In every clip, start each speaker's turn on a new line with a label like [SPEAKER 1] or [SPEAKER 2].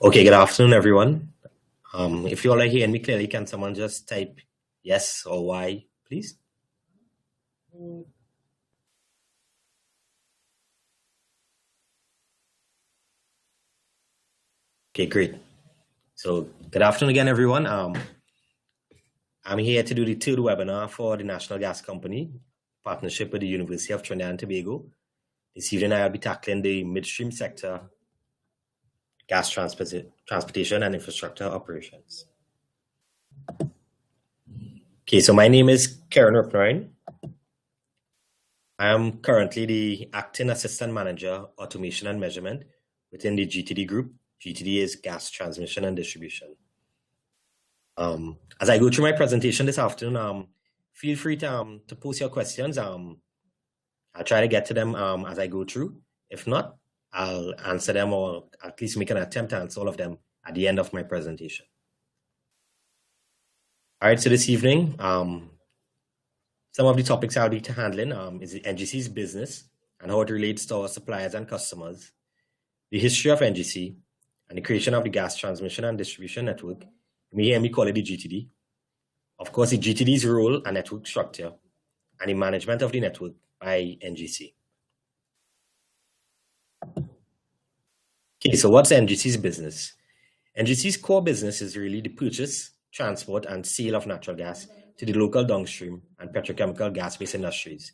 [SPEAKER 1] Okay, good afternoon, everyone. If you all are hearing me clearly, can someone just type yes or Y, please? Okay, great. So, good afternoon again, everyone. I'm here to do the third webinar for the National Gas Company, partnership with the University of Trinidad and Tobago. This evening, I'll be tackling the midstream sector, gas transportation and infrastructure operations. Okay, so my name is Karen Rupnarain. I am currently the Acting Assistant Manager, Automation and Measurement within the GTD group. GTD is Gas Transmission and Distribution. As I go through my presentation this afternoon, feel free to post your questions. I'll try to get to them as I go through. If not, I'll answer them, or at least make an attempt to answer all of them at the end of my presentation. All right, so this evening, some of the topics I'll be handling is the NGC's business and how it relates to our suppliers and customers, the history of NGC, and the creation of the gas transmission and distribution network. We call it the GTD. Of course, the GTD's role and network structure, and the management of the network by NGC. Okay, so what's NGC's business? NGC's core business is really the purchase, transport, and sale of natural gas to the local downstream and petrochemical gas-based industries.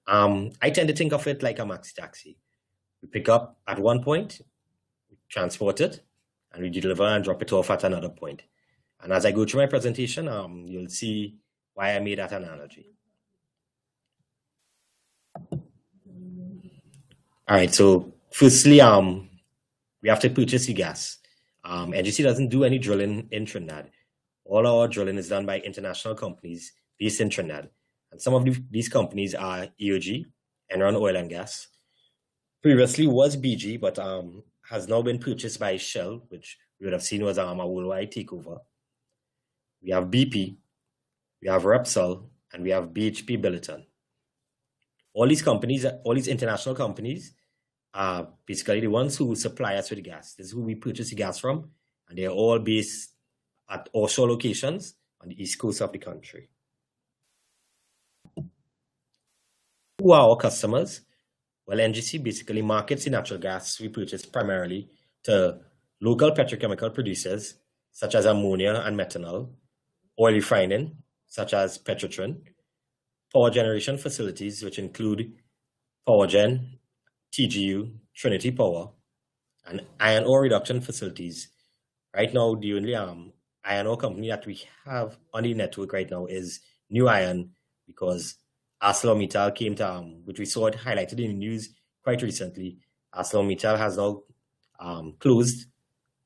[SPEAKER 1] I tend to think of it like a maxi taxi. We pick up at one point, we transport it, and we deliver and drop it off at another point. And as I go through my presentation, you'll see why I made that analogy. All right, so firstly, we have to purchase the gas. NGC doesn't do any drilling in Trinidad. All our drilling is done by international companies based in Trinidad. And some of these companies are EOG, Enron Oil and Gas. Previously was BG, but has now been purchased by Shell, which we would have seen was a worldwide takeover. We have BP, we have Repsol, and we have BHP Billiton. All these companies, all these international companies, are basically the ones who supply us with gas. This is who we purchase the gas from, and they are all based at offshore locations on the east coast of the country. Who are our customers? Well, NGC basically markets the natural gas we purchase primarily to local petrochemical producers, such as ammonia and methanol, oil refining, such as Petrotrin, power generation facilities, which include PowerGen, TGU, Trinity Power, and iron ore reduction facilities. Right now, the only iron ore company that we have on the network right now is New Iron, because ArcelorMittal came to, which we saw it highlighted in the news quite recently. ArcelorMittal has now closed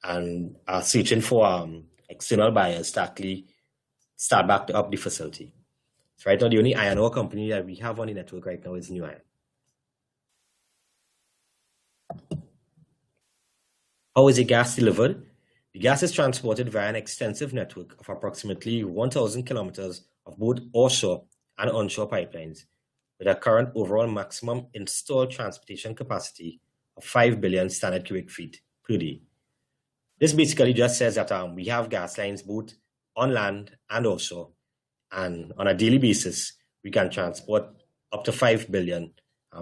[SPEAKER 1] and are searching for external buyers to actually start back up the facility. So right now, the only iron ore company that we have on the network right now is New Iron. How is the gas delivered? The gas is transported via an extensive network of approximately 1,000 kilometers of both offshore and onshore pipelines, with a current overall maximum installed transportation capacity of 5 billion standard cubic feet per day. This basically just says that we have gas lines both on land and offshore, and on a daily basis, we can transport up to 5 billion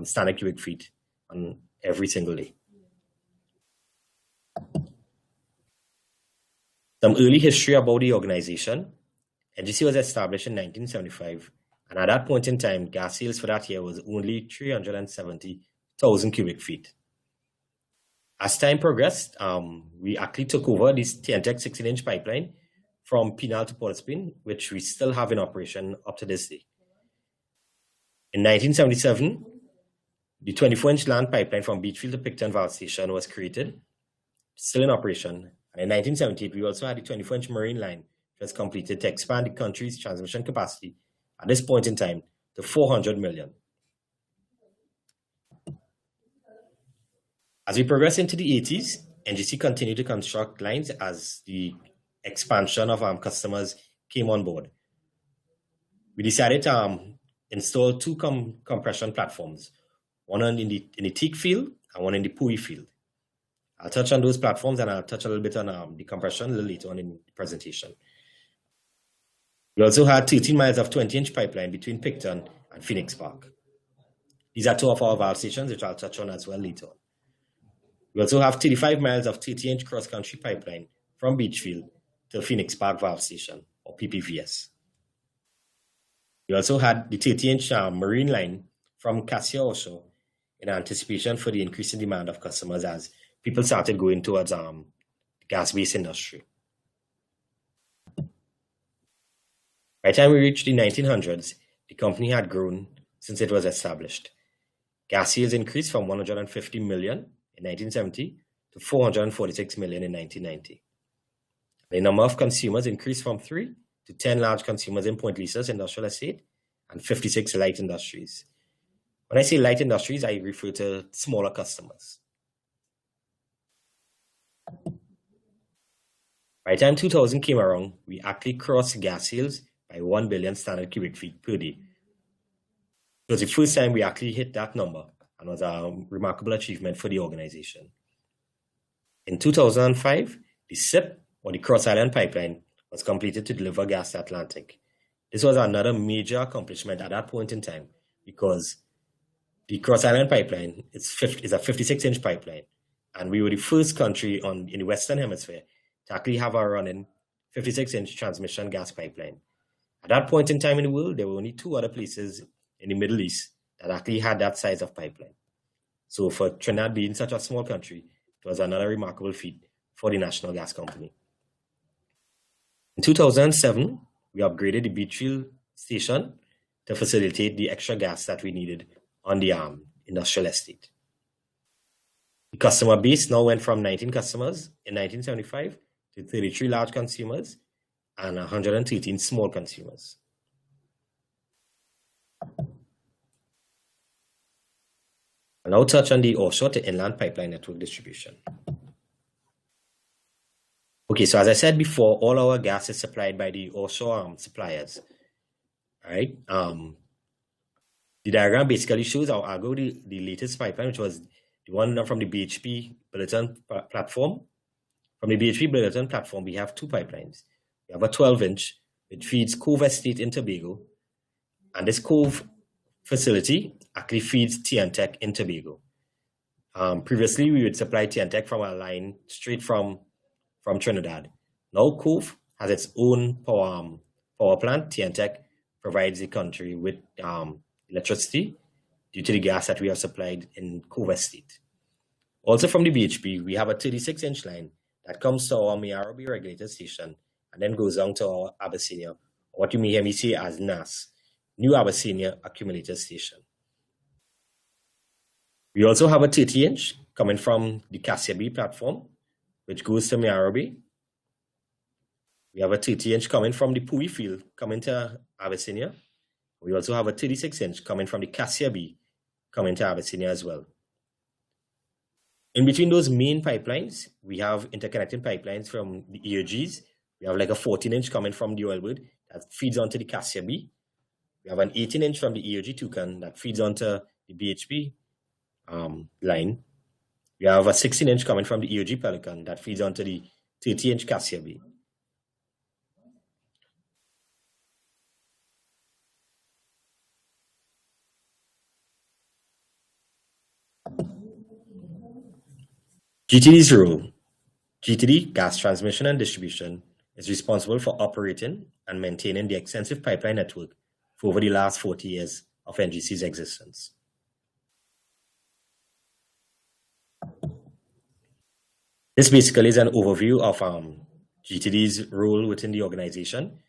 [SPEAKER 1] standard cubic feet on every single day. Some early history about the organization. NGC was established in 1975, and at that point in time, gas sales for that year was only 370,000 cubic feet. As time progressed, we actually took over this TNTEC 16-inch pipeline from Penal to Port of Spain, which we still have in operation up to this day. In 1977, the 24-inch land pipeline from Beachfield to Picton Valve Station was created, still in operation. And in 1978, we also had the 24-inch marine line, which was completed to expand the country's transmission capacity at this point in time to 400 million. As we progress into the 80s, NGC continued to construct lines as the expansion of customers came on board. We decided to install two compression platforms, one in the Teak field and one in the Pui field. I'll touch on those platforms, and I'll touch a little bit on the compression a little later on in the presentation. We also had 13 miles of 20-inch pipeline between Picton and Phoenix Park. These are two of our valve stations, which I'll touch on as well later on. We also have 35 miles of 30-inch cross-country pipeline from Beachfield to Phoenix Park Valve Station, or PPVS. We also had the 30-inch marine line from Cassia Osho in anticipation for the increasing demand of customers as people started going towards the gas-based industry. By the time we reached the 1900s, the company had grown since it was established. Gas sales increased from 150 million in 1970 to 446 million in 1990. The number of consumers increased from 3 to 10 large consumers in Point Lisa's industrial estate and 56 light industries. When I say light industries, I refer to smaller customers. By the time 2000 came around, we actually crossed gas sales by 1 billion standard cubic feet per day. It was the first time we actually hit that number and was a remarkable achievement for the organization. In 2005, the SIP, or the Cross Island Pipeline, was completed to deliver gas to Atlantic. This was another major accomplishment at that point in time because the Cross Island Pipeline is a 56-inch pipeline, and we were the first country in the Western Hemisphere to actually have a running 56-inch transmission gas pipeline. At that point in time in the world, there were only 2 other places in the Middle East that actually had that size of pipeline. So for Trinidad being such a small country, it was another remarkable feat for the National Gas Company. In 2007, we upgraded the Beachfield station to facilitate the extra gas that we needed on the industrial estate. The customer base now went from 19 customers in 1975 to 33 large consumers and 113 small consumers. I'll now touch on the offshore to inland pipeline network distribution. Okay, so as I said before, all our gas is supplied by the offshore suppliers. All right. The diagram basically shows our Argo, the latest pipeline, which was the one from the BHP Billiton platform. From the BHP Billiton platform, we have 2 pipelines. We have a 12-inch, which feeds Cove Estate in Tobago, and this Cove facility actually feeds TNTech in Tobago. Previously, we would supply TNTech from a line straight from Trinidad. Now Cove has its own power plant. TNTech provides the country with electricity due to the gas that we have supplied in Cove Estate. Also from the BHP, we have a 36-inch line that comes to our Miarobi regulator station and then goes down to our Abyssinia, or what you may hear me say as NAS, New Abyssinia Accumulator Station. We also have a 30-inch coming from the Cassia B platform, which goes to Miarobi. We have a 30-inch coming from the Pui field coming to Abyssinia. We also have a 36-inch coming from the Cassia B coming to Abyssinia as well. In between those main pipelines, we have interconnecting pipelines from the EOGs. We have like a 14-inch coming from the Oilwood that feeds onto the Cassia B. We have an 18-inch from the EOG Toucan that feeds onto the BHP line. We have a 16-inch coming from the EOG Pelican that feeds onto the 30-inch Cassia B. GTD's role. GTD, Gas Transmission and Distribution, is responsible for operating and maintaining the extensive pipeline network for over the last 40 years of NGC's existence. This basically is an overview of GTD's role within the organization.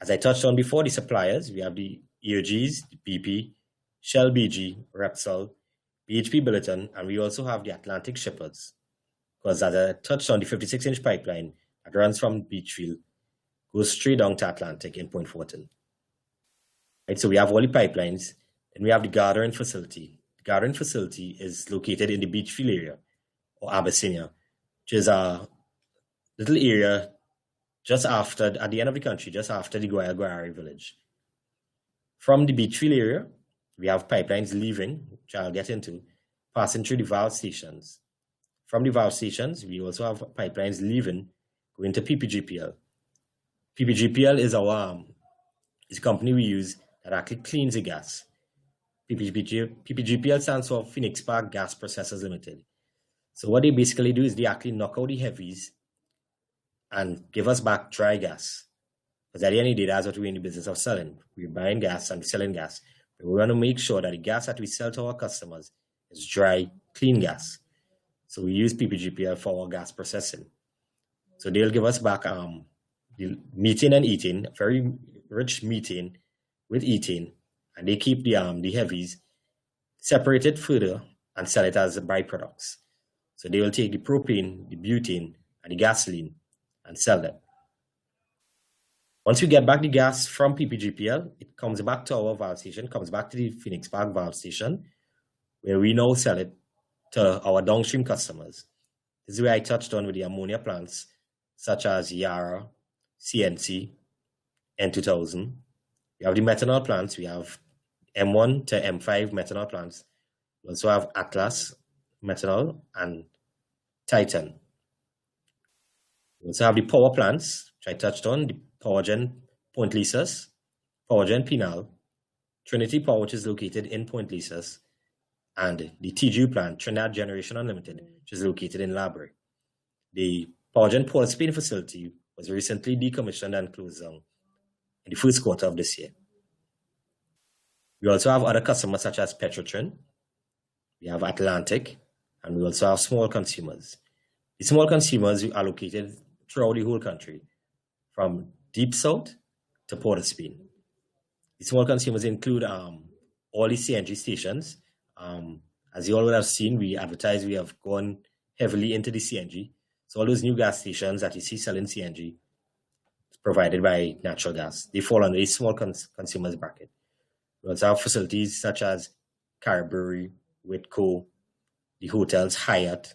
[SPEAKER 1] As I touched on before, the suppliers, we have the EOGs, the BP, Shell BG, Repsol, BHP Billiton, and we also have the Atlantic shippers. Because as I touched on, the 56-inch pipeline that runs from Beachfield goes straight down to Atlantic in Point Fortin. Right, so we have all the pipelines, and we have the gathering facility. The gathering facility is located in the Beachfield area, or Abyssinia, which is a little area just after, at the end of the country, just after the Guayari village. From the Beachfield area, we have pipelines leaving, which I'll get into, passing through the valve stations, from the valve stations, we also have pipelines leaving, going to PPGPL. PPGPL is is a company we use that actually cleans the gas. PPGPL stands for Phoenix Park Gas Processors Limited. So what they basically do is they actually knock out the heavies and give us back dry gas. Because at the end of the day, that's what we're in the business of selling. We're buying gas and selling gas. But we want to make sure that the gas that we sell to our customers is dry, clean gas. So we use PPGPL for our gas processing. So they'll give us back the methane and ethane, very rich methane with ethane, and they keep the heavies separated further and sell it as byproducts. So they will take the propane, the butane, and the gasoline and sell them. Once we get back the gas from PPGPL, it comes back to our valve station, comes back to the Phoenix Park valve station, where we now sell it to our downstream customers. This is where I touched on with the ammonia plants, such as Yara, CNC, N2000. We have the methanol plants. We have M1 to M5 methanol plants. We also have Atlas methanol and Titan. We also have the power plants, which I touched on, the PowerGen Point Lisas, PowerGen Pinal, Trinity Power, which is located in Point Lisas, and the TGU plant, Trinidad Generation Unlimited, which is located in Labre. The PowerGen Port Spain facility was recently decommissioned and closed down in the first quarter of this year. We also have other customers such as Petrotrin, we have Atlantic, and we also have small consumers. The small consumers are located throughout the whole country, from Deep South to Port of Spain. The small consumers include all the CNG stations. As you all would have seen, we advertise we have gone heavily into the CNG. So all those new gas stations that you see selling CNG provided by natural gas, they fall under the small consumers bracket. We also have facilities such as Carberry, Whitco, the hotels Hyatt,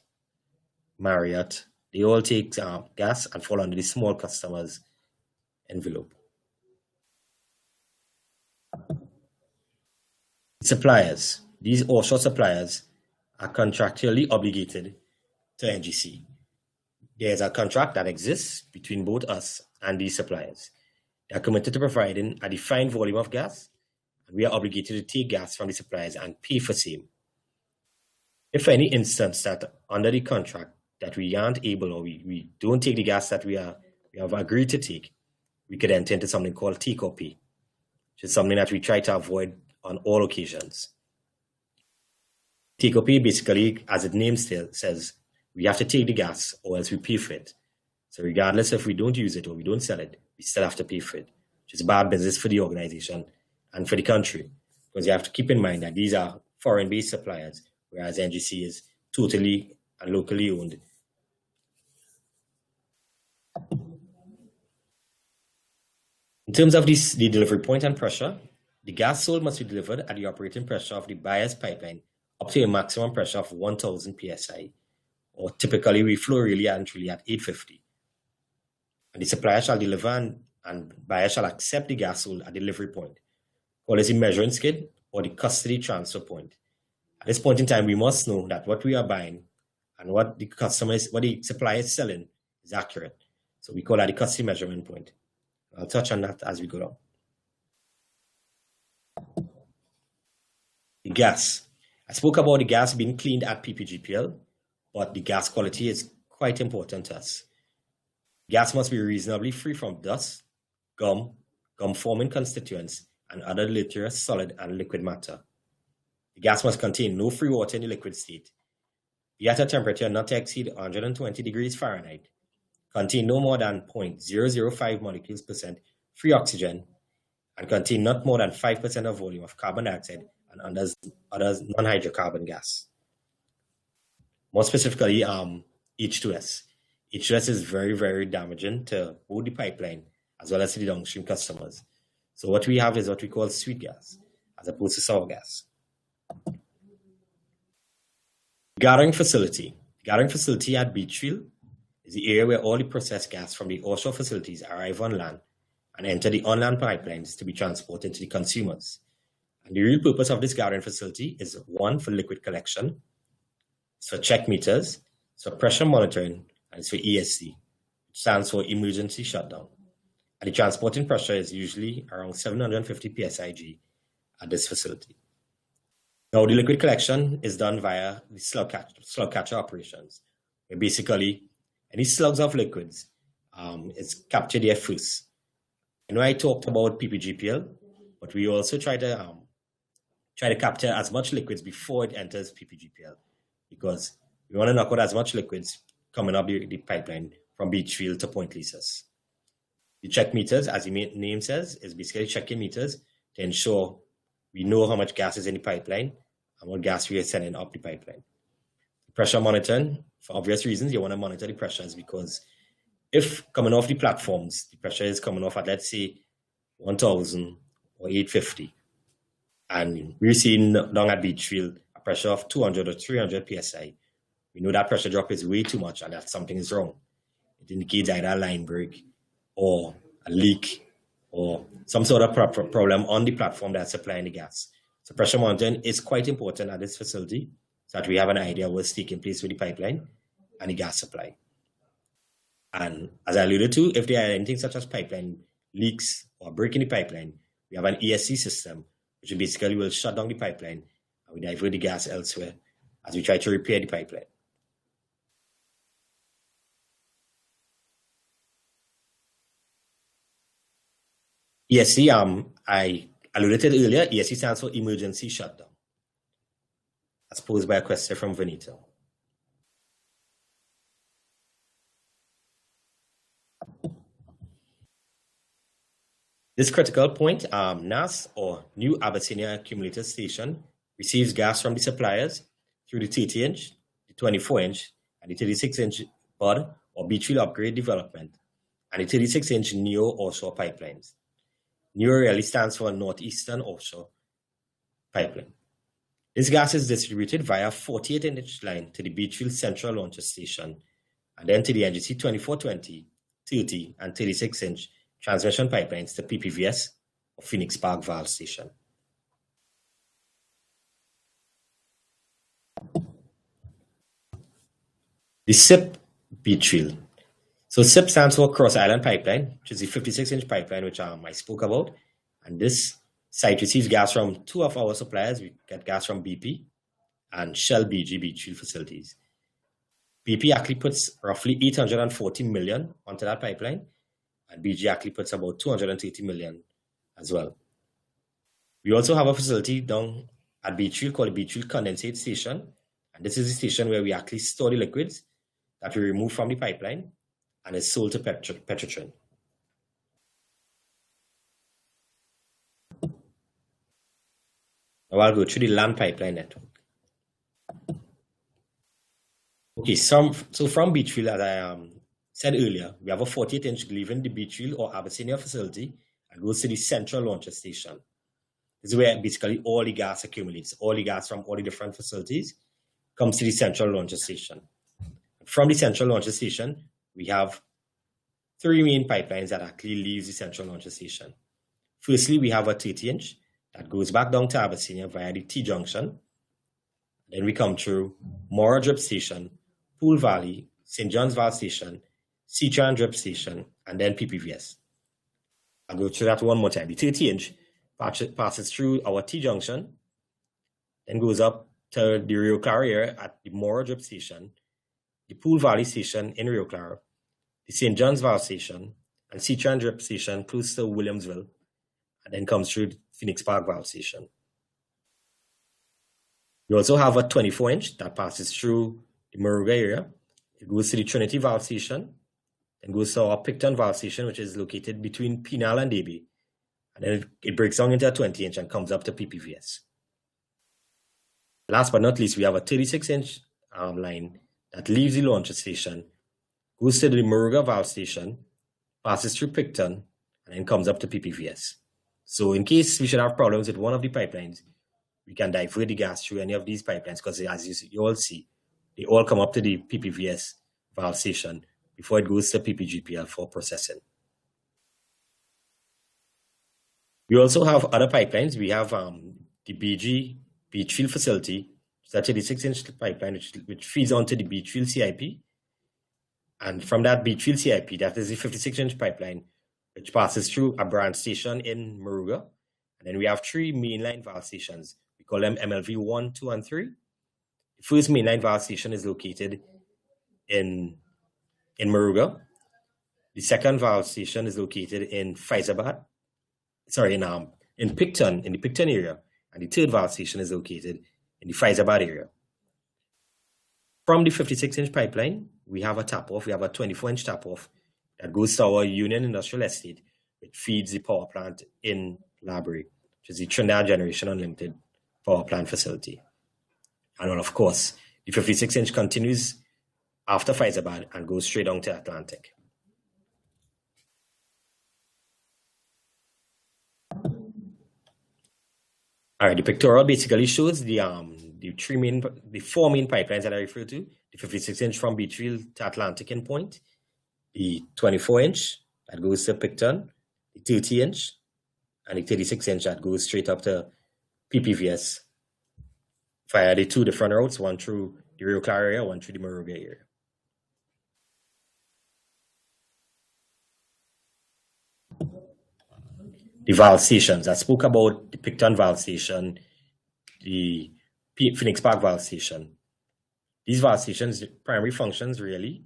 [SPEAKER 1] Marriott. They all take gas and fall under the small customers envelope. Suppliers. These offshore suppliers are contractually obligated to NGC. There's a contract that exists between both us and these suppliers. They are committed to providing a defined volume of gas, and we are obligated to take gas from the suppliers and pay for same. If any instance that under the contract that we aren't able or we don't take the gas that we have agreed to take, we could enter into something called take or pay, which is something that we try to avoid on all occasions. Take or pay basically, as its name says, we have to take the gas or else we pay for it. So regardless if we don't use it or we don't sell it, we still have to pay for it, which is bad business for the organization and for the country, because you have to keep in mind that these are foreign-based suppliers, whereas NGC is totally and locally owned. In terms of the delivery point and pressure, the gas sold must be delivered at the operating pressure of the buyer's pipeline up to a maximum pressure of 1,000 psi, or typically we flow really and truly at 850. And the supplier shall deliver and buyer shall accept the gas sold at the delivery point, called as the measuring skid or the custody transfer point. At this point in time, we must know that what we are buying and what the supplier is selling is accurate. So we call that the custody measurement point. I'll touch on that as we go down. The gas. I spoke about the gas being cleaned at PPGPL, but the gas quality is quite important to us. Gas must be reasonably free from dust, gum-forming constituents, and other deleterious solid and liquid matter. The gas must contain no free water in the liquid state, be at a temperature not to exceed 120 degrees Fahrenheit, contain no more than 0.005 molecules percent free oxygen, and contain not more than 5% of volume of carbon dioxide and other non-hydrocarbon gas. More specifically, H2S. H2S is very, very damaging to both the pipeline as well as to the downstream customers. So what we have is what we call sweet gas, as opposed to sour gas. Gathering facility. The gathering facility at Beachfield is the area where all the processed gas from the offshore facilities arrive on land and enter the on-land pipelines to be transported to the consumers. And the real purpose of this gathering facility is one, for liquid collection, for check meters, So pressure monitoring, and it's for ESC, which stands for emergency shutdown. And the transporting pressure is usually around 750 psig at this facility. Now, the liquid collection is done via the slug catcher operations, where basically any slugs of liquids is captured there first. I know I talked about PPGPL, but we also try to capture as much liquids before it enters PPGPL, because we want to knock out as much liquids coming up the pipeline from Beachfield to Point Lisas. The check meters, as the name says, is basically checking meters to ensure we know how much gas is in the pipeline and what gas we are sending up the pipeline. Pressure monitoring, for obvious reasons, you want to monitor the pressures, because if coming off the platforms, the pressure is coming off at, let's say, 1,000 or 850, and we're seeing down at Beachfield a pressure of 200 or 300 psi, we know that pressure drop is way too much and that something is wrong. It indicates either a line break or a leak or some sort of problem on the platform that's supplying the gas. So pressure monitoring is quite important at this facility, so that we have an idea of what's taking place with the pipeline and the gas supply. And as I alluded to, if there are anything such as pipeline leaks or break in the pipeline, we have an ESC system, which basically will shut down the pipeline and we divert the gas elsewhere as we try to repair the pipeline. ESC, I alluded to it earlier, ESC stands for emergency shutdown, as posed by a question from Vanita. This critical point, NAS, or New Abyssinia Accumulator Station, receives gas from the suppliers through the 30-inch, the 24-inch, and the 36-inch BUD, or Beachfield Upgrade Development, and the 36-inch NEO offshore pipelines. NEO really stands for Northeastern Offshore Pipeline. This gas is distributed via 48-inch line to the Beachfield Central Launcher Station, and then to the NGC 2420, 30, and 36-inch transmission pipelines to PPVS, or Phoenix Park Valve Station. The SIP Beachfield. So SIP stands for Cross Island Pipeline, which is the 56-inch pipeline which I spoke about. And this site receives gas from two of our suppliers. We get gas from BP and Shell BG Beachfield facilities. BP actually puts roughly 840 million onto that pipeline, and BG actually puts about 230 million as well. We also have a facility down at Beachfield called the Beachfield Condensate Station, and this is the station where we actually store the liquids that we remove from the pipeline and is sold to Petrotrin. Now I'll go through the land pipeline network. Okay, so from Beachfield, as I said earlier, we have a 48-inch leaving the Beachfield or Abyssinia facility and goes to the Central Launcher Station. This is where basically all the gas accumulates. All the gas from all the different facilities comes to the Central Launcher Station. From the Central Launcher Station, we have three main pipelines that actually leaves the Central Launcher Station. Firstly, we have a 30-inch that goes back down to Abyssinia via the T-junction. Then we come through Mora Drip Station, Pool Valley, St. John's Valve Station, Seatran Drip Station, and then PPVS. I'll go through that one more time. The 30-inch passes through our T-junction, then goes up to the Rio Claro area at the Mora Drip Station, the Pool Valley Station in Rio Claro, the St. John's Valve Station, and Seatran Drip Station close to Williamsville, and then comes through the Phoenix Park Valve Station. We also have a 24-inch that passes through the Moruga area. It goes to the Trinity Valve Station, then goes to our Picton Valve Station, which is located between Pinal and Davie, and then it breaks down into a 20-inch and comes up to PPVS. Last but not least, we have a 36-inch line that leaves the launcher station, goes to the Moruga Valve Station, passes through Picton, and then comes up to PPVS. So in case we should have problems with one of the pipelines, we can divert the gas through any of these pipelines, because as you all see, they all come up to the PPVS valve station before it goes to PPGPL for processing. We also have other pipelines. We have the BG Beachfield facility, It's a 36-inch pipeline which feeds onto the Beachfield CIP. And from that Beachfield CIP, that is the 56-inch pipeline, which passes through a branch station in Moruga. And then we have 3 mainline valve stations. We call them MLV 1, 2, and 3. The first mainline valve station is located in Moruga. The second valve station is located in Faizabad. Sorry, in Picton, in the Picton area. And the third valve station is located in the Faizabad area. From the 56-inch pipeline, we have a tap-off. We have a 24-inch tap-off that goes to our Union Industrial Estate, which feeds the power plant in Labrie, which is the Trinidad Generation Unlimited power plant facility. And then, of course, the 56-inch continues after Faizabad and goes straight down to Atlantic. All right, the pictorial basically shows the 4 main pipelines that I referred to: the 56-inch from Beachfield to Atlantic in Point, the 24-inch that goes to Picton, the 30-inch, and the 36-inch that goes straight up to PPVS via the 2 different routes, one through the Rio Claro area, one through the Moruga area. The valve stations. I spoke about the Picton valve station, the Phoenix Park valve station. These valve stations, the primary functions really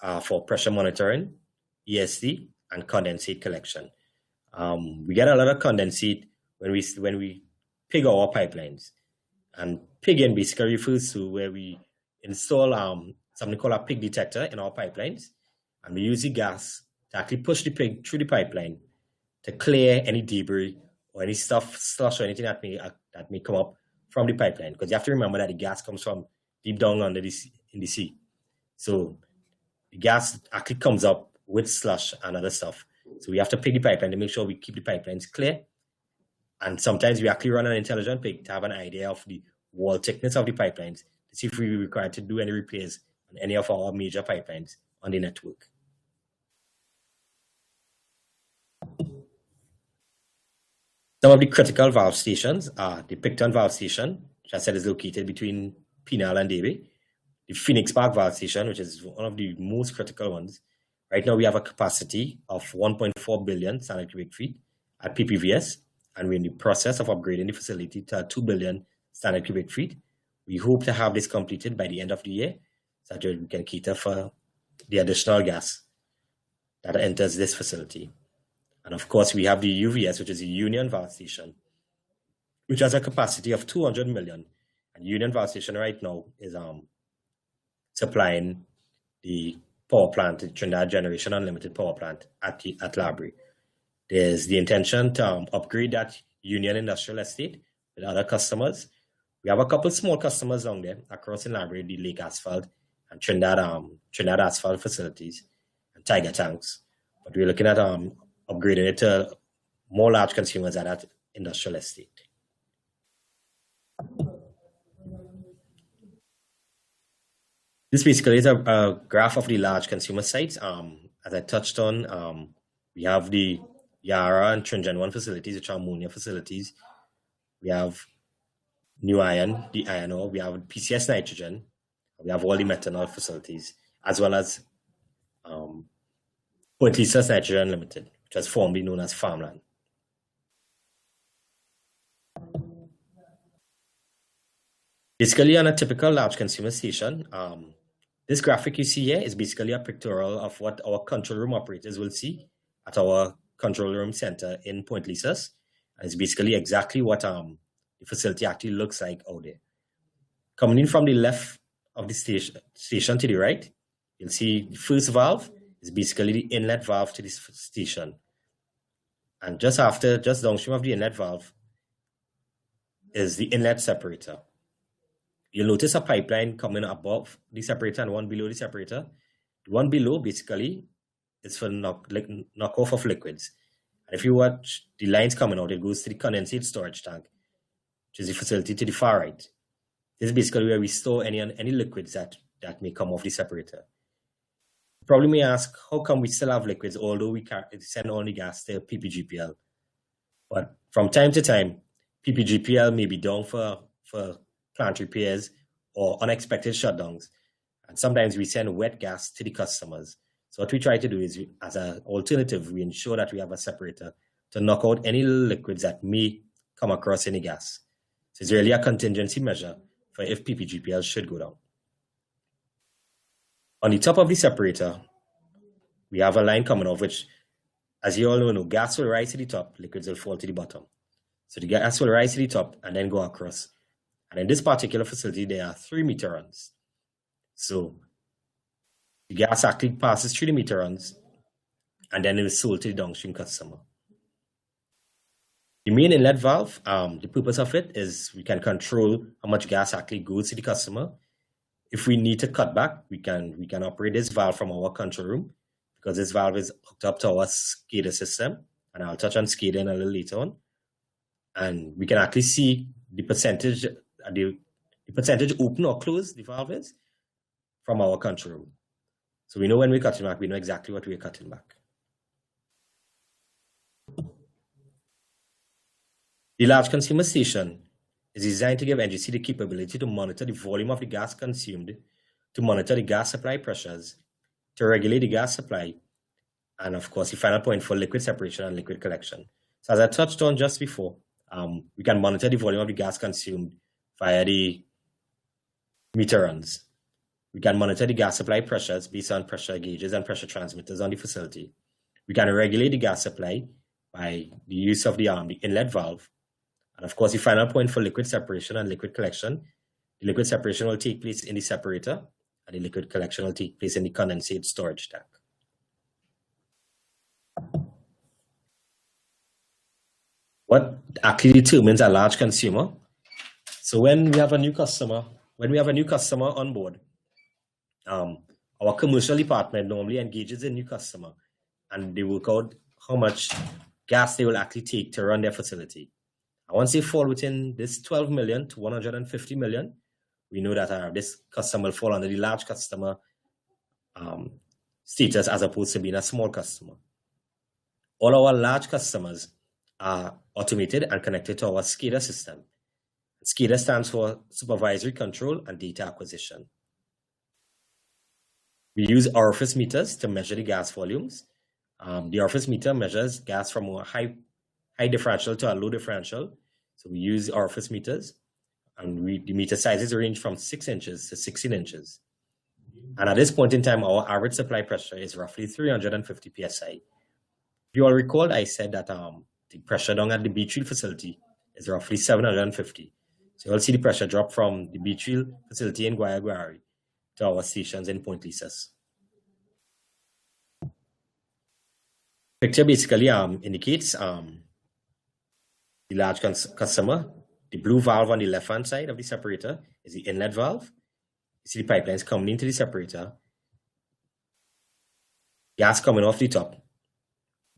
[SPEAKER 1] are for pressure monitoring, ESD, and condensate collection. We get a lot of condensate when we pig our pipelines. And pigging basically refers to where we install something called a pig detector in our pipelines, and we use the gas to actually push the pig through the pipeline to clear any debris or any stuff, slush, or anything that may come up from the pipeline. Because you have to remember that the gas comes from deep down under in the sea. So the gas actually comes up with slush and other stuff. So we have to pig the pipeline to make sure we keep the pipelines clear. And sometimes we actually run an intelligent pig to have an idea of the wall thickness of the pipelines to see if we are required to do any repairs on any of our major pipelines on the network. Some of the critical valve stations are the Picton valve station, which I said is located between Pinal and Davie. The Phoenix Park valve station, which is one of the most critical ones. Right now we have a capacity of 1.4 billion standard cubic feet at PPVS, and we're in the process of upgrading the facility to 2 billion standard cubic feet. We hope to have this completed by the end of the year so that we can cater for the additional gas that enters this facility. And of course, we have the UVS, which is the Union Valve Station, which has a capacity of 200 million. And Union Valve Station right now is supplying the power plant, the Trinidad Generation Unlimited power plant at Labrie. There's the intention to upgrade that Union Industrial Estate with other customers. We have a couple small customers down there across in Labrie, the Lake Asphalt and Trinidad Asphalt facilities and Tiger Tanks. But we're looking at upgrading it to more large consumers at that industrial estate. This basically is a graph of the large consumer sites. As I touched on, we have the Yara and Trinjan 1 facilities, which are ammonia facilities. We have New Iron, the iron ore. We have PCS nitrogen. We have all the methanol facilities, as well as Point Lisa's Nitrogen Limited, which was formerly known as Farmland. Basically, on a typical large consumer station, this graphic you see here is basically a pictorial of what our control room operators will see at our control room center in Point Lisa's. And it's basically exactly what the facility actually looks like out there. Coming in from the left of the station to the right, you'll see the first valve is basically the inlet valve to this station. And just downstream of the inlet valve is the inlet separator. You'll notice a pipeline coming above the separator and one below the separator. The one below basically is for knock off of liquids. And if you watch the lines coming out, it goes to the condensate storage tank, which is the facility to the far right. This is basically where we store any liquids that may come off the separator. You probably may ask, how come we still have liquids, although we send all the gas to PPGPL? But from time to time, PPGPL may be down for plant repairs or unexpected shutdowns. And sometimes we send wet gas to the customers. So what we try to do is, as an alternative, we ensure that we have a separator to knock out any liquids that may come across any gas. So it's really a contingency measure for if PPGPL should go down. On the top of the separator, we have a line coming off, which, as you all know, gas will rise to the top, liquids will fall to the bottom. So the gas will rise to the top and then go across. And in this particular facility, there are 3 meter runs. So the gas actually passes through the meter runs and then it is sold to the downstream customer. The main inlet valve, the purpose of it is we can control how much gas actually goes to the customer. If we need to cut back, we can operate this valve from our control room, because this valve is hooked up to our SCADA system, and I'll touch on SCADA in a little later on. And we can actually see the percentage open or close the valve is from our control room. So we know when we're cutting back, we know exactly what we're cutting back. The large consumer station is designed to give NGC the capability to monitor the volume of the gas consumed, to monitor the gas supply pressures, to regulate the gas supply, and of course, the final point for liquid separation and liquid collection. So as I touched on just before, we can monitor the volume of the gas consumed via the meter runs. We can monitor the gas supply pressures based on pressure gauges and pressure transmitters on the facility. We can regulate the gas supply by the use of the inlet valve. And of course, the final point for liquid separation and liquid collection, the liquid separation will take place in the separator, and the liquid collection will take place in the condensate storage tank. What actually determines a large consumer? So when we have a new customer on board, our commercial department normally engages a new customer, and they work out how much gas they will actually take to run their facility. And once they fall within this 12 million to 150 million, we know that this customer will fall under the large customer status, as opposed to being a small customer. All our large customers are automated and connected to our SCADA system. SCADA stands for Supervisory Control and Data Acquisition. We use orifice meters to measure the gas volumes. The orifice meter measures gas from a high differential to a low differential. So we use orifice meters, and the meter sizes range from 6 inches to 16 inches. And at this point in time, our average supply pressure is roughly 350 psi. If you all recall, I said that the pressure down at the Beachfield facility is roughly 750. So you'll see the pressure drop from the Beachfield facility in Guayagüari to our stations in Point Lisas. Picture basically indicates the large customer. The blue valve on the left-hand side of the separator is the inlet valve. You see the pipelines coming into the separator. Gas coming off the top,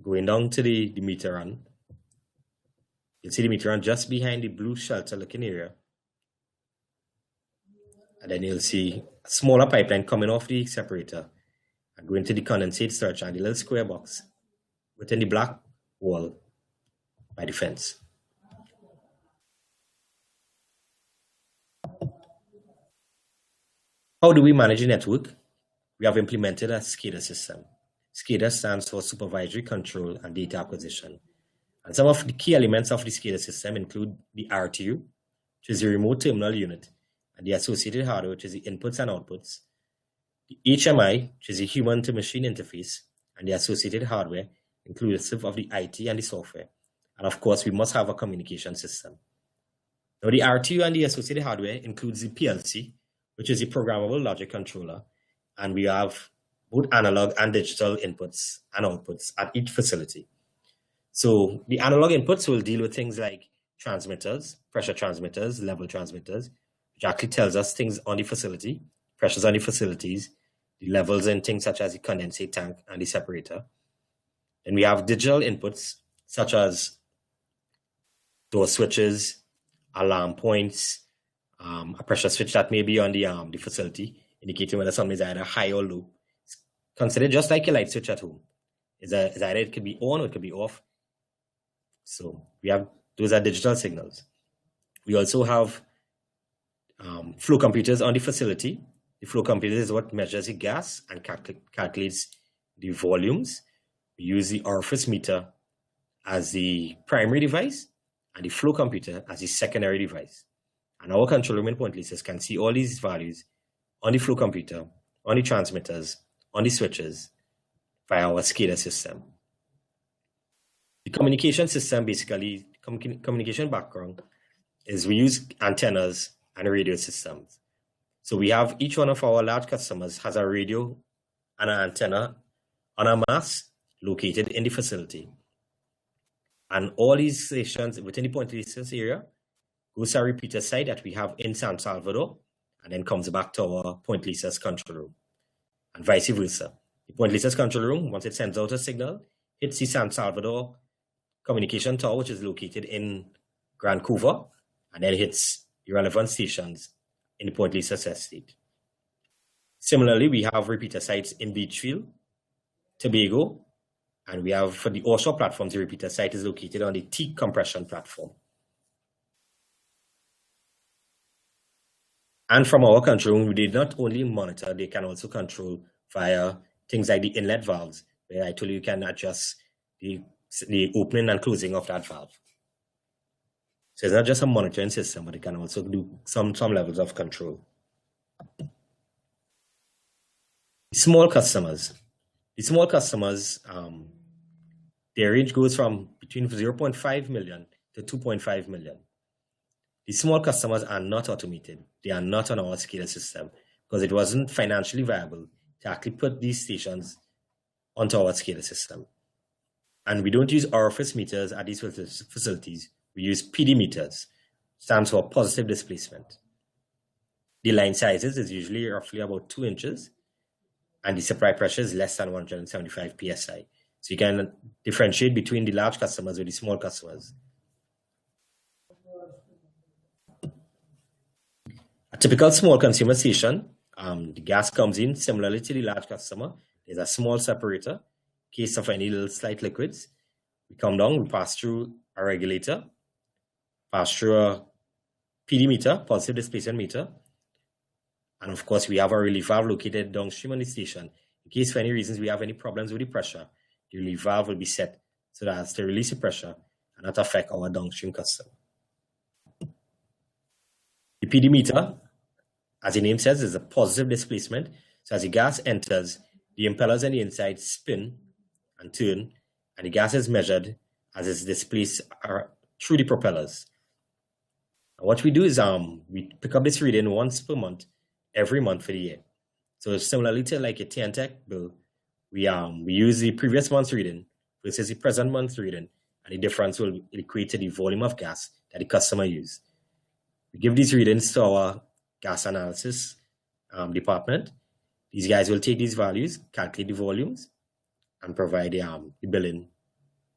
[SPEAKER 1] going down to the meter run. You'll see the meter run just behind the blue shelter-looking area. And then you'll see a smaller pipeline coming off the separator and going to the condensate storage and the little square box within the black wall by the fence. How do we manage the network? We have implemented a SCADA system. SCADA stands for Supervisory Control and Data Acquisition. And some of the key elements of the SCADA system include the RTU, which is the remote terminal unit, and the associated hardware, which is the inputs and outputs, the HMI, which is the human to machine interface, and the associated hardware, inclusive of the IT and the software. And of course, we must have a communication system. Now, the RTU and the associated hardware includes the PLC, which is the programmable logic controller, and we have both analog and digital inputs and outputs at each facility. So the analog inputs will deal with things like transmitters, pressure transmitters, level transmitters, which actually tells us things on the facility, pressures on the facilities, the levels in things such as the condensate tank and the separator. Then we have digital inputs such as door switches, alarm points, a pressure switch that may be on the facility, indicating whether something is either high or low. Consider just like a light switch at home. Is either it could be on or it could be off. So we have, those are digital signals. We also have flow computers on the facility. The flow computer is what measures the gas and calculates the volumes. We use the orifice meter as the primary device and the flow computer as the secondary device. And our control room in Point Lisas can see all these values on the flow computer, on the transmitters, on the switches via our SCADA system. The communication system, basically, communication background, is we use antennas and radio systems. So we have each one of our large customers has a radio and an antenna on a mast located in the facility. And all these stations within the Point Lisas area goes to a repeater site that we have in San Salvador and then comes back to our Point Lisas control room and vice versa. The Point Lisas control room, once it sends out a signal, hits the San Salvador communication tower, which is located in Grand Couva, and then hits the relevant stations in the Point Lisas estate. Similarly, we have repeater sites in Beachfield, Tobago, and we have, for the offshore platforms, the repeater site is located on the Teak compression platform. And from our control room, we did not only monitor, they can also control via things like the inlet valves, where I told you can adjust the opening and closing of that valve. So it's not just a monitoring system, but it can also do some levels of control. Small customers. The small customers, their range goes from between 0.5 million to 2.5 million. The small customers are not automated. They are not on our SCADA system because it wasn't financially viable to actually put these stations onto our SCADA system. And we don't use orifice meters at these facilities. We use PD meters, stands for positive displacement. The line sizes is usually roughly about 2 inches, and the supply pressure is less than 175 psi. So you can differentiate between the large customers with the small customers. A typical small consumer station, the gas comes in similarly to the large customer. There's a small separator in case of any little slight liquids. We come down, we pass through a regulator, pass through a PD meter, positive displacement meter, and of course we have a relief valve located downstream on the station. In case for any reasons we have any problems with the pressure, the relief valve will be set so that as to release the pressure and not affect our downstream customer. The PD meter, as the name says, is a positive displacement. So as the gas enters, the impellers on the inside spin and turn, and the gas is measured as it's displaced through the propellers. And what we do is we pick up this reading once per month, every month for the year. So similarly to like a TNTech bill, we use the previous month's reading versus the present month's reading, and the difference will equate to the volume of gas that the customer used. We give these readings to our gas analysis department. These guys will take these values, calculate the volumes, and provide the billing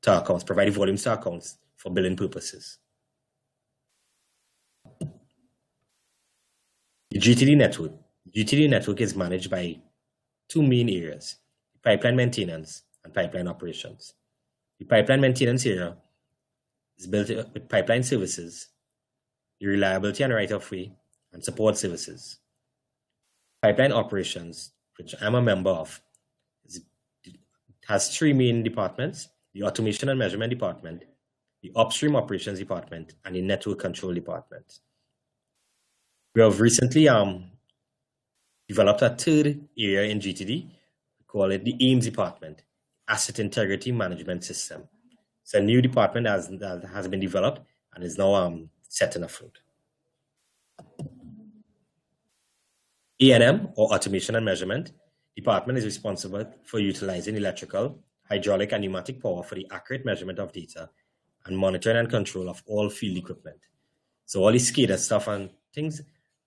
[SPEAKER 1] to accounts, provide the volumes to accounts for billing purposes. The GTD network. The GTD network is managed by two main areas: pipeline maintenance and pipeline operations. The pipeline maintenance area is built with pipeline services, the reliability and right-of-way, and support services. Pipeline operations, which I'm a member of, has three main departments: the automation and measurement department, the upstream operations department, and the network control department. We have recently developed a third area in GTD. We call it the AIMS department, Asset Integrity Management System. It's a new department that has been developed and is now setting afloat. A&M, or Automation and Measurement department, is responsible for utilizing electrical, hydraulic, and pneumatic power for the accurate measurement of data and monitoring and control of all field equipment. So all the SCADA stuff and things,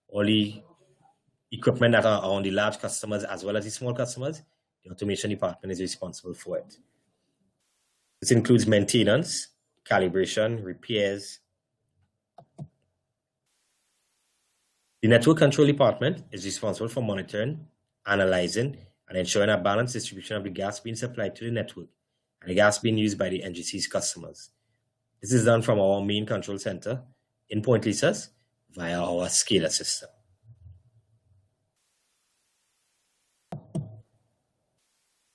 [SPEAKER 1] all the equipment that are on the large customers as well as the small customers, the automation department is responsible for it. This includes maintenance, calibration, repairs. The network control department is responsible for monitoring, analyzing, and ensuring a balanced distribution of the gas being supplied to the network and the gas being used by the NGC's customers. This is done from our main control center in Point Lisas via our scaler system.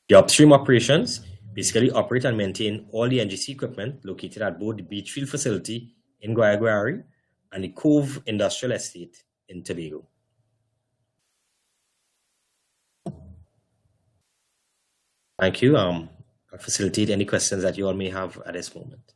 [SPEAKER 1] The upstream operations basically operate and maintain all the NGC equipment located at both the Beachfield facility in Guayguari and the Cove Industrial Estate in Tobago. Thank you. I'll facilitate any questions that you all may have at this moment.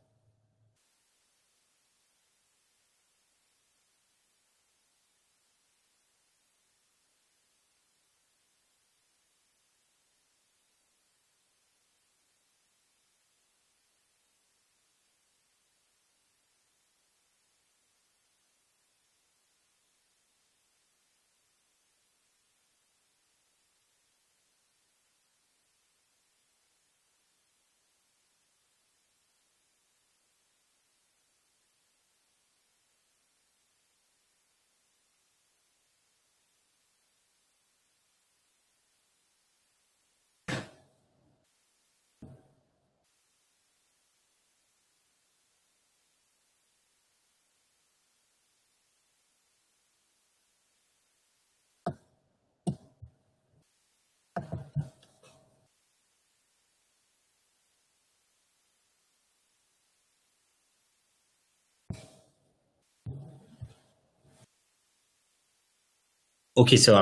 [SPEAKER 1] Okay, so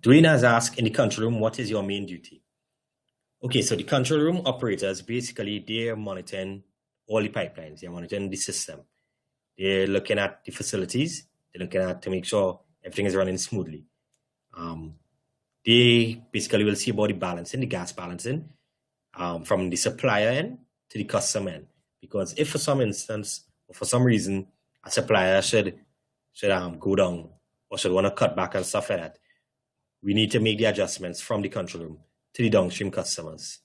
[SPEAKER 1] Dwayne has asked in the control room, what is your main duty? Okay, so the control room operators, basically, they're monitoring all the pipelines. They're monitoring the system. They're looking at the facilities. They're looking at to make sure everything is running smoothly. They basically will see about the balancing, the gas balancing, from the supplier end to the customer end. Because if for some instance or for some reason a supplier should go down or should want to cut back and stuff like that, we need to make the adjustments from the control room to the downstream customers.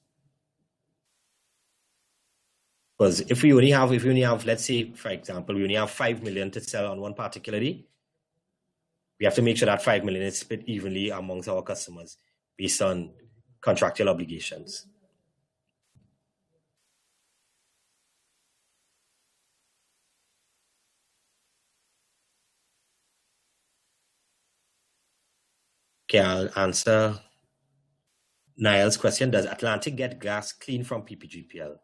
[SPEAKER 1] Because if we only have, let's say, for example, we only have 5 million to sell on one particular day, we have to make sure that 5 million is split evenly amongst our customers based on contractual obligations. Okay, I'll answer Niall's question. Does Atlantic get gas clean from PPGPL?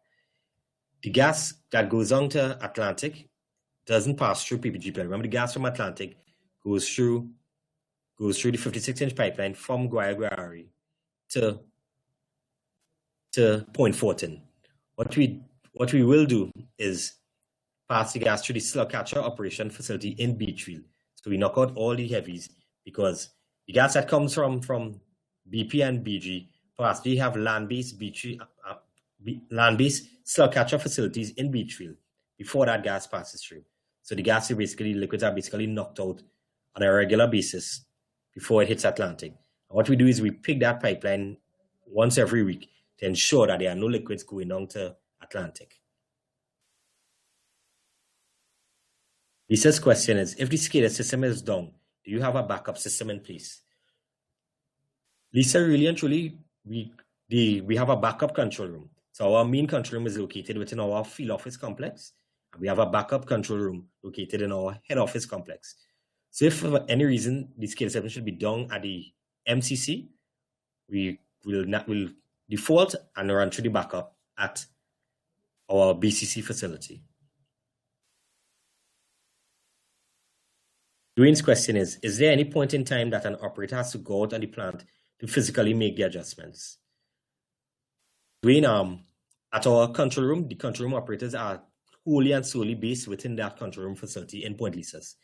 [SPEAKER 1] The gas that goes on to Atlantic doesn't pass through PPGPL. Remember, the gas from Atlantic goes through the 56-inch pipeline from Guayguari to Point Fortin. What we will do is pass the gas through the slug catcher operation facility in Beachfield. So we knock out all the heavies, because the gas that comes from BP and BG, plus they have land-based slug catcher facilities in Beachfield before that gas passes through. So the gas liquids are basically knocked out on a regular basis before it hits Atlantic. And what we do is we pick that pipeline once every week to ensure that there are no liquids going on to Atlantic. Lisa's question is, if the SCADA system is down, do you have a backup system in place? Lisa, really and truly, we have a backup control room. So our main control room is located within our field office complex, and we have a backup control room located in our head office complex. So if for any reason the SCADA system should be down at the MCC, we will default and run through the backup at our BCC facility. Dwayne's question is there any point in time that an operator has to go out on the plant to physically make the adjustments? Dwayne, at our control room, the control room operators are wholly and solely based within that control room facility in Point Lisas.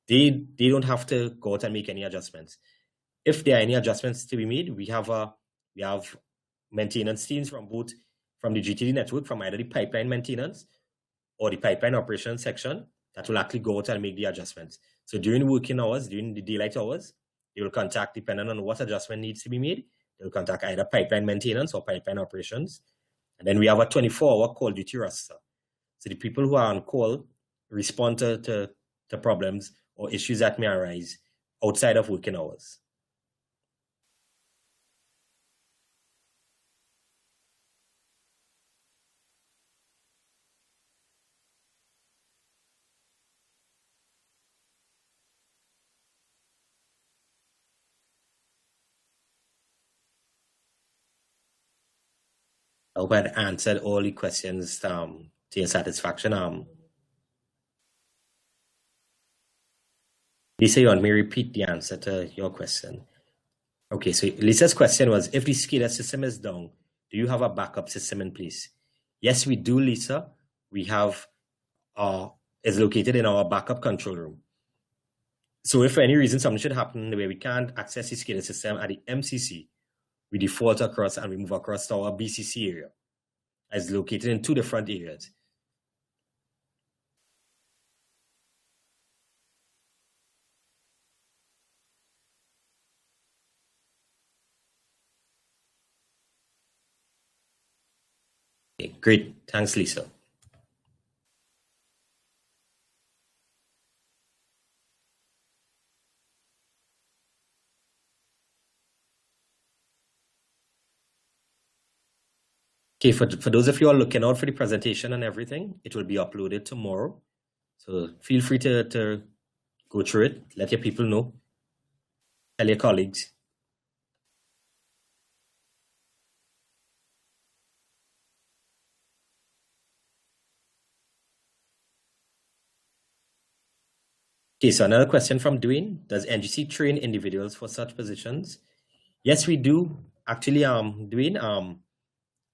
[SPEAKER 1] They don't have to go out and make any adjustments. If there are any adjustments to be made, we have maintenance teams from the GTD network, from either the pipeline maintenance or the pipeline operations section, that will actually go out and make the adjustments. So during working hours, during the daylight hours, they will contact, depending on what adjustment needs to be made, they'll contact either pipeline maintenance or pipeline operations. And then we have a 24-hour call duty roster. So the people who are on call respond to problems or issues that may arise outside of working hours. I hope I had answered all the questions to your satisfaction. Lisa, you want me to repeat the answer to your question? Okay, so Lisa's question was, if the SCADA system is down, do you have a backup system in place? Yes, we do, Lisa. We have, is located in our backup control room. So if for any reason something should happen where we can't access the SCADA system at the MCC, we default across and we move across to our BCC area. It's located in 2 different areas. Okay, great. Thanks, Lisa. Okay, for those of you who are looking out for the presentation and everything, it will be uploaded tomorrow. So feel free to go through it, let your people know, tell your colleagues. Okay, so another question from Dwayne. Does NGC train individuals for such positions? Yes, we do. Actually, Dwayne,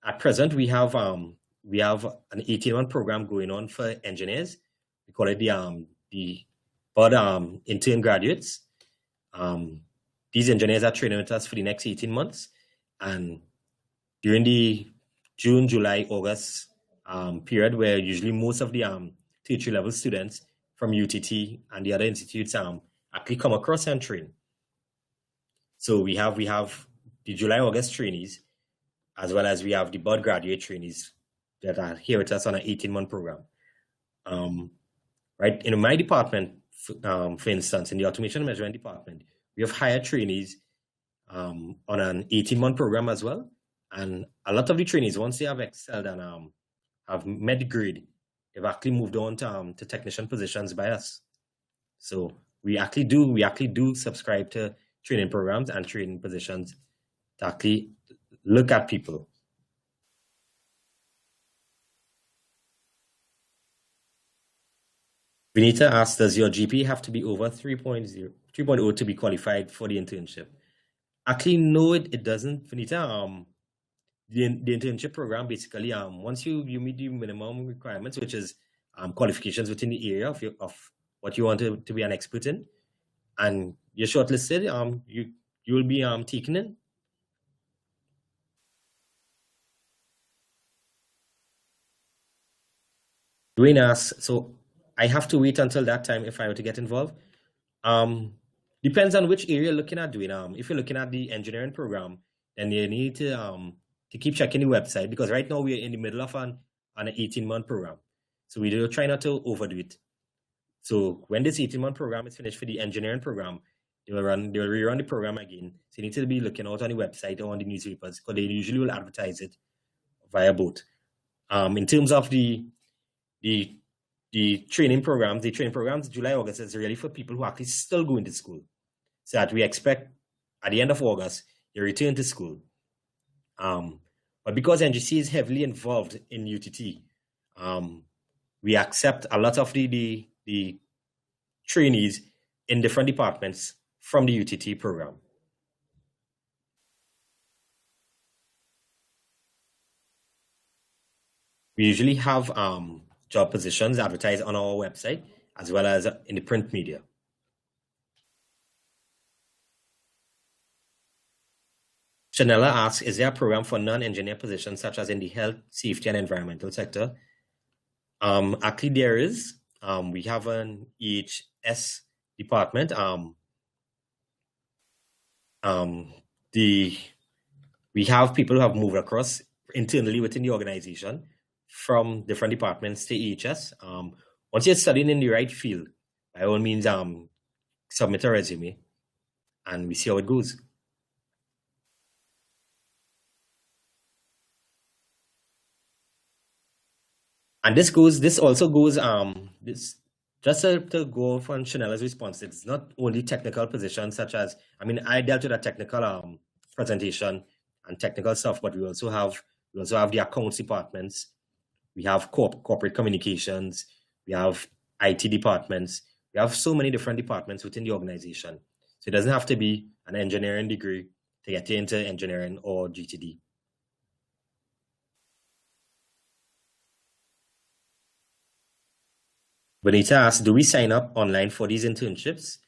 [SPEAKER 1] at present we have an 18-month program going on for engineers. We call it the intern graduates. These engineers are training with us for the next 18 months, and during the June, July, August period, where usually most of the tertiary level students from UTT and the other institutes actually come across and train. So we have the July, August trainees, as well as we have the bud graduate trainees that are here with us on an 18-month program. Right, in my department, for instance, in the automation measurement department, we have hired trainees on an 18-month program as well. And a lot of the trainees, once they have excelled and have met the grade, they've actually moved on to technician positions by us. So we actually do subscribe to training programs and training positions to actually look at people. Vinita asks, does your GPA have to be over 3.0 to be qualified for the internship? Actually, no, it doesn't, Vinita. The internship program basically, once you meet the minimum requirements, which is qualifications within the area of what you want to be an expert in, and you're shortlisted, you will be taken in. Dwayne asks, so I have to wait until that time if I were to get involved. Depends on which area you're looking at, Dwayne. If you're looking at the engineering program, then you need to keep checking the website, because right now we're in the middle of an 18-month program. So we do try not to overdo it. So when this 18-month program is finished for the engineering program, they will rerun the program again. So you need to be looking out on the website or on the newspapers, because they usually will advertise it via both. In terms of the training programs, July, August is really for people who are actually still going to school. So that we expect at the end of August, you return to school. But because NGC is heavily involved in UTT, we accept a lot of the trainees in different departments from the UTT program. We usually have job positions advertised on our website as well as in the print media. Chanella asks, is there a program for non-engineer positions such as in the health, safety, and environmental sector? Actually, there is. We have an EHS department. We have people who have moved across internally within the organization from different departments to EHS. Once you're studying in the right field, by all means, submit a resume and we see how it goes. And this also goes, just to go off on Chanella's response, it's not only technical positions such as, I mean, I dealt with a technical presentation and technical stuff, but we also have We also have the accounts departments. We have corporate communications. We have IT departments. We have so many different departments within the organization. So it doesn't have to be an engineering degree to get into engineering or GTD. Benita asks, do we sign up online for these internships?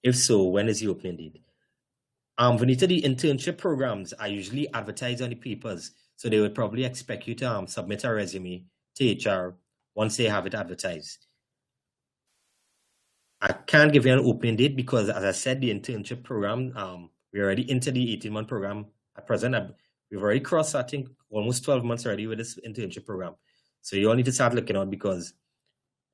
[SPEAKER 1] If so, when is the opening date? Vanita, the internship programs are usually advertised on the papers, so they would probably expect you to submit a resume to HR once they have it advertised. I can't give you an opening date because, as I said, the internship program, we're already into the 18-month program at present. We've already crossed, I think, almost 12 months already with this internship program. So you all need to start looking out because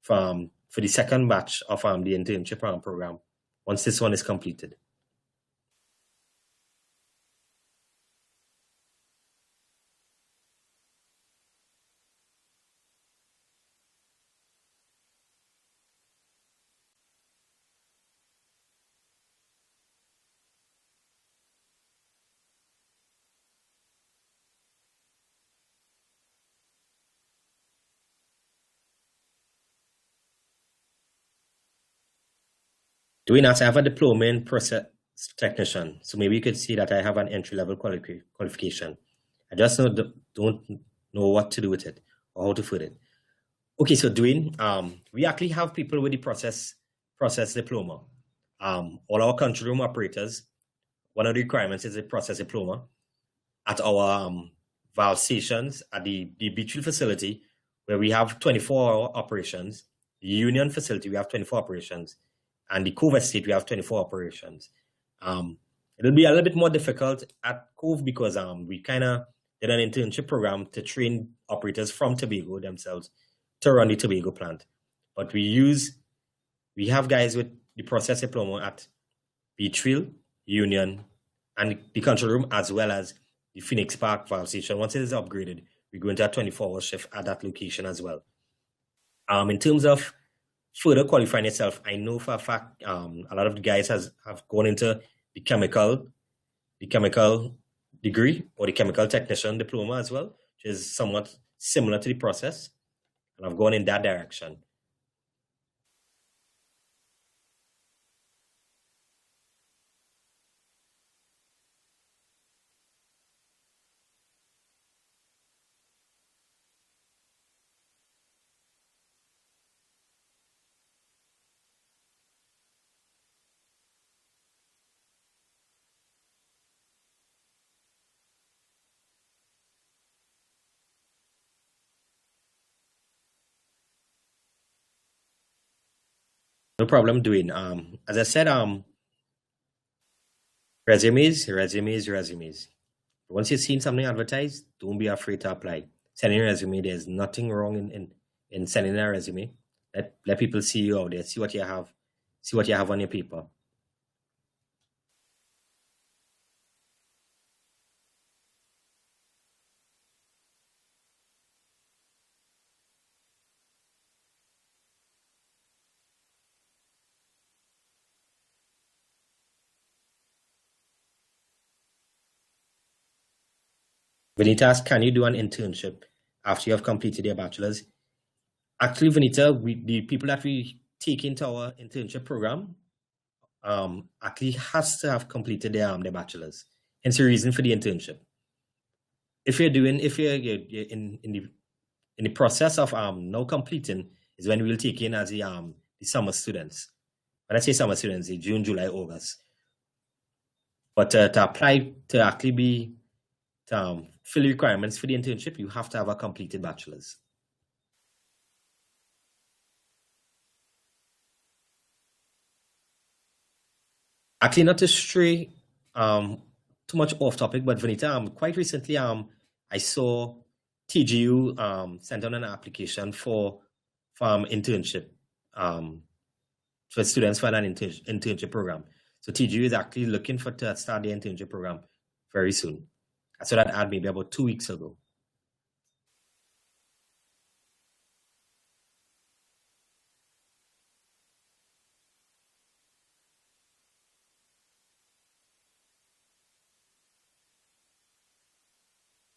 [SPEAKER 1] for the second batch of the internship program, once this one is completed. Doing that, I have a diploma in process technician. So maybe you could see that I have an entry-level qualification. I just don't know what to do with it or how to put it. Okay, so Dwayne, we actually have people with the process diploma. All our control room operators, one of the requirements is a process diploma. At our valve stations at the Beachville facility, where we have 24-hour operations, the Union facility, we have 24 operations, and the Cove Estate, we have 24 operations. It'll be a little bit more difficult at Cove because we kind of did an internship program to train operators from Tobago themselves to run the Tobago plant. But we have guys with the process diploma at Beachville, Union, and the control room, as well as the Phoenix Park valve station. Once it is upgraded, we go into a 24-hour shift at that location as well. In terms of further qualifying itself, I know for a fact a lot of the guys have gone into the chemical degree or the chemical technician diploma as well, which is somewhat similar to the process, and I've gone in that direction. No problem, doing. As I said, resumes. Once you've seen something advertised, don't be afraid to apply. Sending a resume, there's nothing wrong in sending a resume. Let people see you out there, see what you have on your paper. Vanita asks, can you do an internship after you have completed your bachelor's? Actually, Vanita, the people that we take into our internship program actually has to have completed their bachelor's. Hence the reason for the internship. If you're in the process of now completing is when we'll take in as the summer students. When I say summer students, the June, July, August. But to apply to actually fill the requirements for the internship, you have to have a completed bachelor's. Actually, not to stray too much off topic, but Vanita, quite recently, I saw TGU sent out an application for internship for students for an internship program. So TGU is actually looking to start the internship program very soon. I saw that ad maybe about 2 weeks ago.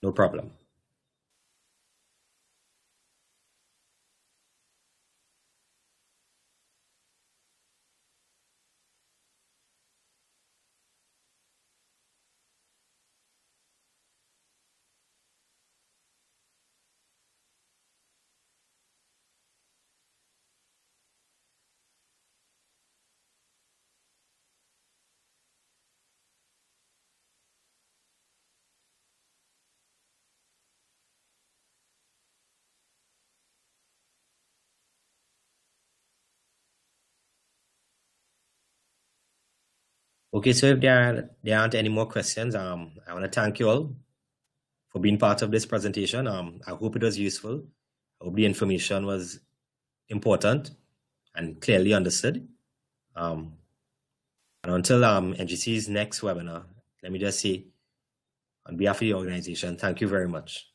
[SPEAKER 1] No problem. Okay, so if there aren't any more questions, I want to thank you all for being part of this presentation. I hope it was useful. I hope the information was important and clearly understood. And until NGC's next webinar, let me just say, on behalf of the organization, thank you very much.